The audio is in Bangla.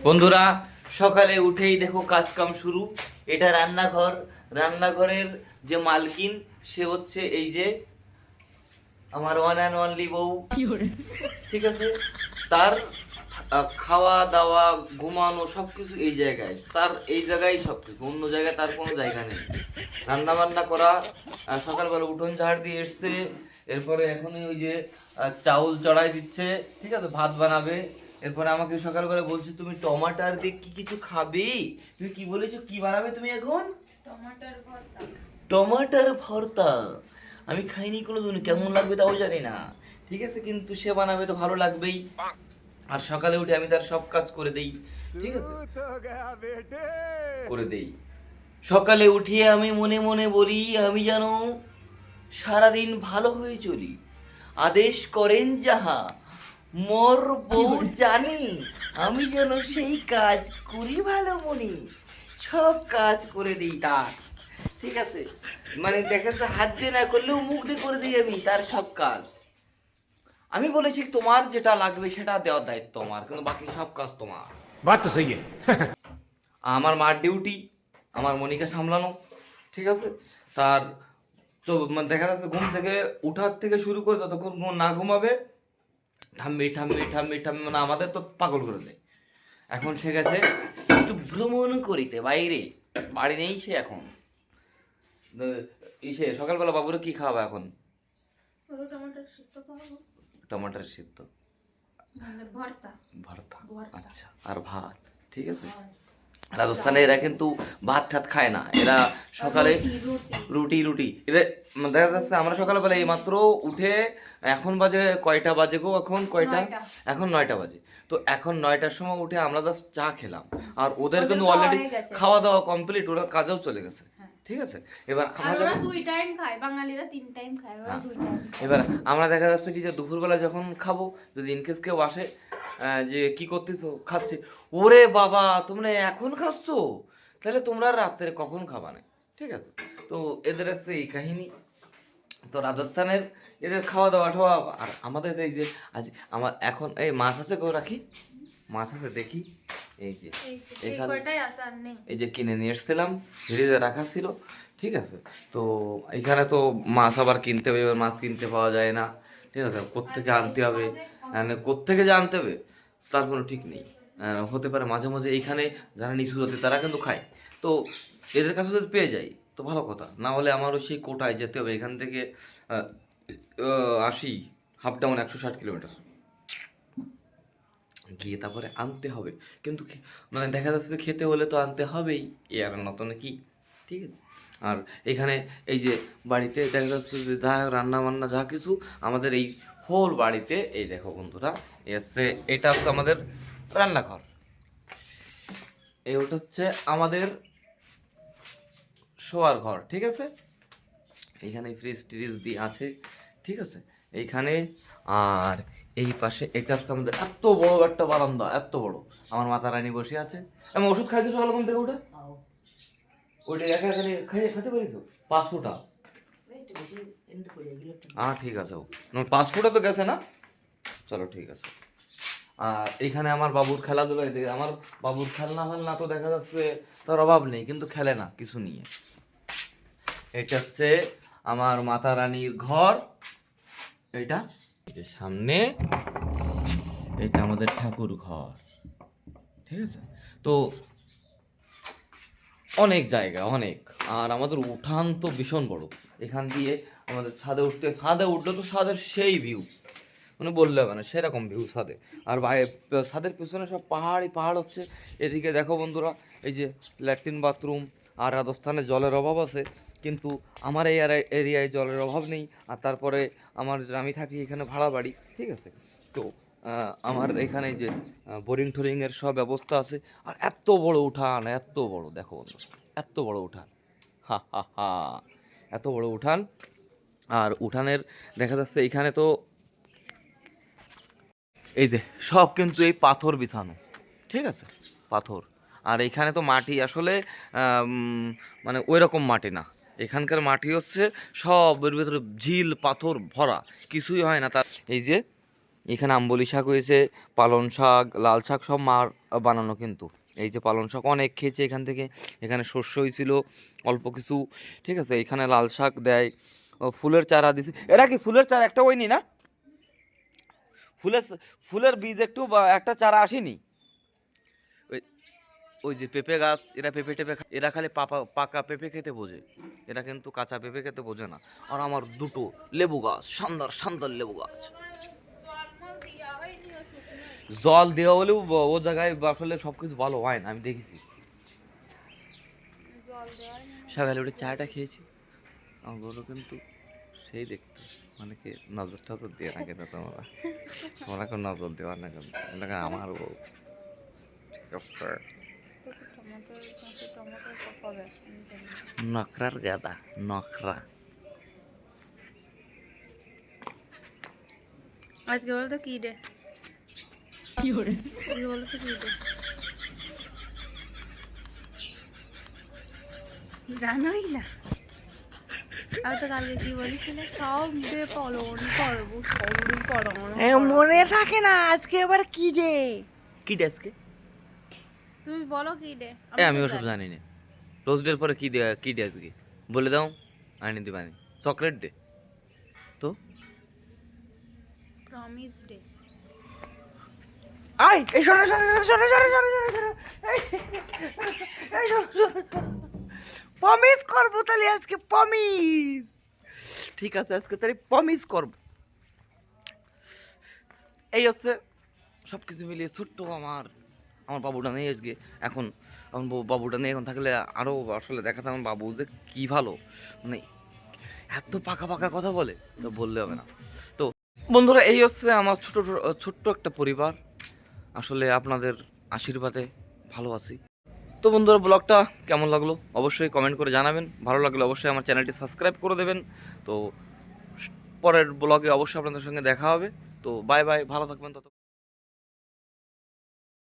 বন্ধুরা, সকালে উঠেই দেখো কাজ কাম শুরু। এটা রান্নাঘর। রান্নাঘরের যে মালকিন সে হচ্ছে এই যে আমার ওয়ান অ্যান্ড অনলি বউ। ঠিক আছে, তার খাওয়া দাওয়া ঘুমানো সবকিছু এই জায়গায়, তার এই জায়গায় সবকিছু, অন্য জায়গায় তার কোনো জায়গা নেই। রান্না বান্না করা, সকালবেলা উঠোন ঝাড় দিয়ে এসছে, এরপরে এখনই ওই যে চাউল চড়াই দিচ্ছে, ঠিক আছে, ভাত বানাবে। এরপরে আমাকে সকালবেলা বলছে তুমি টমাটার দিয়ে কি কিছু খাবে। তুমি কি বলেছো, কি বানাবে তুমি এখন? টমাটার ভর্তা। টমাটার ভর্তা। আমি খাইনি কোনোদিন, কেমন লাগবে তাও জানি না। ঠিক আছে, কিন্তু সে বানাবে তো ভালো লাগবেই। আর সকালে উঠে আমি তার সব কাজ করে দেই। ঠিক আছে, করে দেই। সকালে উঠিয়ে আমি মনে মনে বলি, আমি যেন সারাদিন ভালো হয়ে চলি। আদেশ করেন যাহা মোর বউ জানি, আমি যেন সেই কাজ করি ভালো মনে। সব কাজ করে দিই তার। ঠিক আছে, মানে দেখা যাচ্ছে হাত দিয়ে না করলেও মুখ দিয়ে করে দিই আমি তার সব কাজ। আমি বলেছি তোমার যেটা লাগবে সেটা দেওয়ার দায়িত্ব আমার, কিন্তু বাকি সব কাজ তোমার। बात तो सही है। আমার মার ডিউটি আমার মনিকা সামলানো। ঠিক আছে, তার মানে দেখা যাচ্ছে ঘুম থেকে উঠার থেকে শুরু করে যতক্ষণ না ঘুমাবে ঠাম্মি ঠাম্মি ঠাম্মি ঠাম্মি, মানে আমাদের তো পাগল করে দেয়। এখন সে গেছে একটু ভ্রমণ করিতে বাইরে, বাড়ি নেই সে এখন। ইসে সকালবেলা বাবুরা কি খাওয়াবে এখন? টমাটার সিদ্ধ খাবো। টমাটার সিদ্ধ, মানে ভর্তা। ভর্তা। ভর্তা। আচ্ছা, আর ভাত। ঠিক আছে, হয়। রাজস্থানে এরা কিন্তু ভাত ঠাত খায় না, এরা সকালে রুটি রুটি এরা দেখা যাচ্ছে। আমরা সকালবেলা এই মাত্র উঠে, এখন বাজে কয়টা বাজে গো, এখন কয়টা? 9টা। এখন 9টা বাজে। তো এখন 9টার সময় উঠে আমরা জাস্ট চা খেলাম, আর ওদের ওদের কিন্তু খাওয়া অলরেডি হয়ে গেছে। খাওয়া দাওয়া কমপ্লিট, ওরা কাজেও চলে গেছে। হ্যাঁ। ঠিক আছে, এবার আর আমরা ওরা যখন 2 টাইম খায়, বাঙালিরা 3 টাইম খায়, ওরা হ্যাঁ, 2 টাইম। এবার আমরা দেখা যাচ্ছে কি যে দুপুরবেলা যখন খাবো, যদি ইনকেস কেউ আসে যে কি করতেছো, খাচ্ছি, ওরে বাবা তোমরা এখন খাচ্ছো, তাহলে তোমরা রাত্রে কখন খাবা না? ঠিক আছে, তো এদের হচ্ছে এই কাহিনী। তো রাজস্থানের এদের খাওয়া দাওয়া ঠাওয়া। আর আমাদের এই যে আজ আমার এখন এই মাছ আছে, কেউ রাখি মাছ আছে দেখি, এই যে এই এখানে কয়টাই আছে, আর নেই। এই যে কিনে নিয়ে এসেছিলাম, ফ্রিজে রাখা ছিল। ঠিক আছে, তো এখানে তো মাছ আবার কিনতে হবে, এবার মাছ কিনতে পাওয়া যায় না। ঠিক আছে, কোত্থেকে আনতে হবে, মানে কোত্থেকে যে আনতে হবে তার কোনো ঠিক নেই। হতে পারে মাঝে মাঝে এইখানে যারা নিচু জাতি তারা কিন্তু খায়, তো এদের কাছে যদি পেয়ে যাই তো ভালো কথা, না হলে আমারও সেই কোটায় যেতে হবে। এখান থেকে আহ, আসি, হাফ ডাউন 160 কিলোমিটার গিয়ে তারপরে আনতে হবে। কিন্তু মানে দেখা যাচ্ছে যে খেতে হলে তো আনতে হবেই, এ আর নতুন কি। ঠিক আছে, আর এখানে এই যে বাড়িতে দেখা যাচ্ছে যে যা রান্না বান্না যা কিছু আমাদের এই হোল বাড়িতে, এই দেখো বন্ধুরা, এসে এটা হচ্ছে আমাদের রান্নাঘর, এই ওটা হচ্ছে আমাদের শোয়ার ঘর। ঠিক আছে, এইখানে ফ্রিজ ট্রিজ দিয়ে আছে। ঠিক আছে, এইখানে। আর এই পাশে এটা হচ্ছে আমাদের এত বড় একটা বারান্দা, এত বড়। আমার মাতা রানী বসে আছে। আমি ওষুধ খাইছো সকালে ঘুম থেকে উঠে? ওইটা একা এখানে খেতে পারিস? 5 ফুটা? ঠিক আছে, ও 5 ফুটা তো গেছে না? চলো ঠিক আছে। আর এইখানে আমার বাবুর খেলাধুলা, এদিকে আমার বাবুর খেলনা ফেলনা তো দেখা যাচ্ছে তার অভাব নেই, কিন্তু খেলে না কিছু নিয়ে। এটা হচ্ছে আমার মাতা রানীর ঘর। এটা এই যে সামনে, এটা আমাদের ঠাকুর ঘর। ঠিক আছে, তো অনেক জায়গা অনেক। আর আমাদের উঠান তো ভীষণ বড়। এখান দিয়ে আমাদের ছাদে ছাদে উঠলে তো ছাদের সেই ভিউ, মানে বললে হবে না, সেরকম ভিউ ছাদে। আর ছাদের পেছনে সব পাহাড়ই পাহাড় হচ্ছে। এদিকে দেখো বন্ধুরা, এই যে ল্যাট্রিন বাথরুম। আর রাজস্থানে জলের অভাব আছে, কিন্তু আমার এই এরিয়ায় জলের অভাব নেই। আর তারপরে আমি থাকি এখানে ভাড়া বাড়ি। ঠিক আছে, তো আমার এখানে যে বোরিং টোরিংয়ের সব ব্যবস্থা আছে। আর এত বড় উঠান, এত বড়, দেখো বন্ধুরা, এত বড় উঠান, হা হা হা, এত বড় উঠান। আর উঠানের দেখা যাচ্ছে এখানে তো এই যে সব কিন্তু এই পাথর বিছানো। ঠিক আছে, পাথর। আর এখানে তো মাটি আসলে মানে ওই রকম মাটি না। এখানকার মাটি হচ্ছে সব এর ভিতরে ঝিল পাথর ভরা, কিছুই হয় না। তার এই যে এখানে আম্বলি শাক হয়েছে, পালং শাক, লাল শাক সব মার বানানো। কিন্তু এই যে পালং শাক অনেক খেয়েছে এখান থেকে। এখানে শস্য হয়েছিল অল্প কিছু, ঠিক আছে। এখানে লাল শাক দেয়, ফুলের চারা দিছে। এরা কি ফুলের চারা একটা হয়নি না? ফুলের ফুলের বীজ একটু বা একটা চারা আসেনি? ওই ওই যে পেঁপে গাছ, এরা পেঁপে টেপে এরা খালি পাকা পেঁপে খেতে বোঝে, এরা কিন্তু কাঁচা পেঁপে খেতে বোঝে না। আর আমার দুটো লেবু গাছ, সুন্দর সুন্দর লেবু গাছ। জল দেওয়া হলেও ও জায়গায় আসলে সব কিছু ভালো হয় না, আমি দেখেছি। সকালে উঠে চাটা খেয়েছি, আমার গরু কিন্তু সেই দেখতো, মানে কি নজর টজর দিয়ে না কেন তোমরা? তোমরা কোনো নজর দেওয়ার না কেন? আমার বউ ঠিক আছে, নকরার গাদা, নকরা। আজকে বলতো কি ডে? আজকে বলতো কি ডে? জানোই না? আমি তো কালকে কি বলেছিলে, সব ডে পালন করবো, সব দিন পালন মনে থাকে না আজকে আবার কি রে? কি ডে আজকে? তুমি বলো কি ডে? আমি ওসব জানি না। রোজ ডের পরে কি ডে আজকে বলে দাও, আনি দিবানি। চকলেট ডে তো? Promise day. আয় এই শোনো শোনো শোনো শোনো শোনো শোনো শোনো এই শোনো প্রমিস করবো তাহলে আজকে, প্রমিস। ঠিক আছে, আজকে তাহলে প্রমিস করব। এই হচ্ছে সব কিছু মিলিয়ে ছোট্ট আমার আমার বাবুটা নেই আজকে। এখন এখন বাবুটা নেই, এখন থাকলে আরও আসলে দেখাতে আমার বাবু যে কী ভালো, মানে এত পাকা পাকা কথা বলে, তো বললে হবে না। তো বন্ধুরা, এই হচ্ছে আমার ছোট্ট একটা পরিবার। আসলে আপনাদের আশীর্বাদে ভালো আছি। তো বন্ধুরা, ব্লগটা কেমন লাগলো অবশ্যই কমেন্ট করে জানাবেন। ভালো লাগলে অবশ্যই আমার চ্যানেলটি সাবস্ক্রাইব করে দেবেন। তো পরের ব্লগে অবশ্যই আপনাদের সঙ্গে দেখা হবে। তো বাই বাই, ভালো থাকবেন তত।